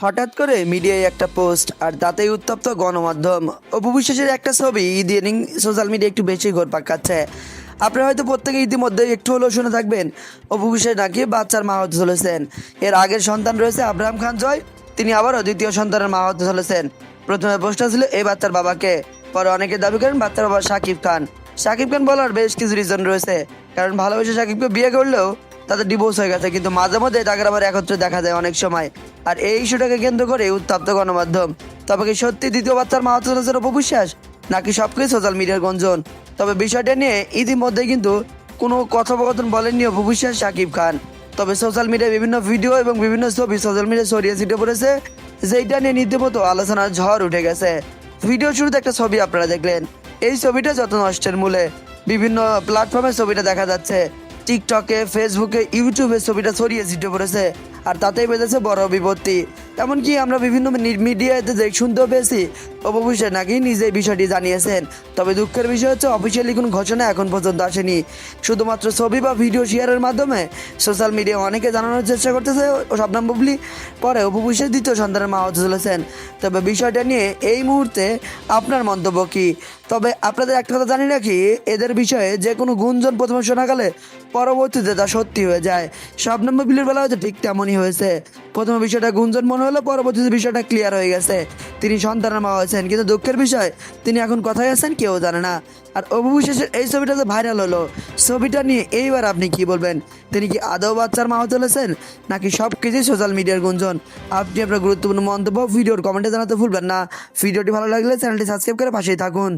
হঠাৎ করে মিডিয়ায় একটা পোস্ট আর তাতেই উত্তপ্ত গণমাধ্যম। অপু বিশ্বাসের একটা ছবি ইদানিং সোশ্যাল মিডিয়া একটু বেশি ঘুরপাক খাচ্ছে। আপনারা হয়তো প্রত্যেকে ইতিমধ্যে একটু হলেও শুনে থাকবেন অপু বিশ্বাস নাকি বাচ্চার মা হতে চলেছেন। এর আগের সন্তান রয়েছে আব্রাহাম খান জয়, তিনি আবারও দ্বিতীয় সন্তানের মা হতে চলেছেন। প্রথমে পোস্টটা ছিল এই বাচ্চার বাবাকে, পরে অনেকে দাবি করেন বাচ্চার বাবা শাকিব খান। শাকিব খান বলার বেশ কিছু রিজন রয়েছে, কারণ ভালোবেসে শাকিবকে বিয়ে করলেও তাদের ডিভোর্স হয়ে গেছে, কিন্তু মাঝে মধ্যে তাকে আবার একত্রে দেখা যায় অনেক সময়। আর এই ইস্যুটাকে কেন্দ্র করে উত্তপ্ত গণমাধ্যম। তবে কি সত্যি দ্বিতীয় বাচ্চার মা হতে চলেছে অপু বিশ্বাস, নাকি সবকিছু সোশ্যাল মিডিয়ার গুঞ্জন? তবে বিষয়টা নিয়ে ইতিমধ্যে কিন্তু কোনো কথোপকথন বলেননি অপু বিশ্বাস শাকিব খান। তবে সোশ্যাল মিডিয়ায় বিভিন্ন ভিডিও এবং বিভিন্ন ছবি সোশ্যাল মিডিয়ায় ছড়িয়ে ছিটে পড়েছে, যেইটা নিয়ে রীতিমতো আলোচনার ঝড় উঠে গেছে। ভিডিও শুরুতে একটা ছবি আপনারা দেখলেন, এই ছবিটা যত নষ্টের মূলে। বিভিন্ন প্ল্যাটফর্মে ছবিটা দেখা যাচ্ছে, টিকটকে, ফেসবুকে, ইউটিউবে ছবিটা ছড়িয়ে ছিটে পড়েছে, আর তাতেই বেঁধেছে বড় বিপত্তি। এমনকি আমরা বিভিন্ন মিডিয়াতে শুনতেও পেয়েছি অপু বিশ্বাস নাকি নিজেই বিষয়টি জানিয়েছেন। তবে দুঃখের বিষয় হচ্ছে অফিসিয়ালি কোনো ঘোষণা এখন পর্যন্ত আসেনি। শুধুমাত্র ছবি বা ভিডিও শেয়ারের মাধ্যমে সোশ্যাল মিডিয়া অনেকে জানানোর চেষ্টা করতেছে শবনম বুবলি পরে অপু বিশ্বাস দ্বিতীয় সন্তানের মা হতে চলেছেন। তবে বিষয়টা নিয়ে এই মুহূর্তে আপনার মন্তব্য কী? তবে আপনাদের একটা কথা জানি রাখি, এদের বিষয়ে যে কোনো গুঞ্জন প্রথমে শোনা গেলে পরবর্তীতে তা সত্যি হয়ে যায়। শবনম বুবলির বেলা হচ্ছে ঠিক তেমনই হয়েছে। প্রথমে বিষয়টা গুঞ্জন মনে হলো, পরবর্তীতে বিষয়টা ক্লিয়ার হয়ে গেছে, তিনি সন্তানের মা হয়েছেন। কিন্তু দুঃখের বিষয়, তিনি এখন কোথায় আছেন কেউ জানে না। আর অপু বিশ্বাসের এই ছবিটা যে ভাইরাল হলো, ছবিটা নিয়ে এইবার আপনি কি বলবেন? তিনি কি আদৌ বাচ্চার মা হতে চলেছেন, নাকি সব কিছুই সোশ্যাল মিডিয়ার গুঞ্জন? আপনি আপনার গুরুত্বপূর্ণ মন্তব্য ভিডিওর কমেন্টে জানাতে ভুলবেন না। ভিডিওটি ভালো লাগলে চ্যানেলটি সাবস্ক্রাইব করে পাশেই থাকুন।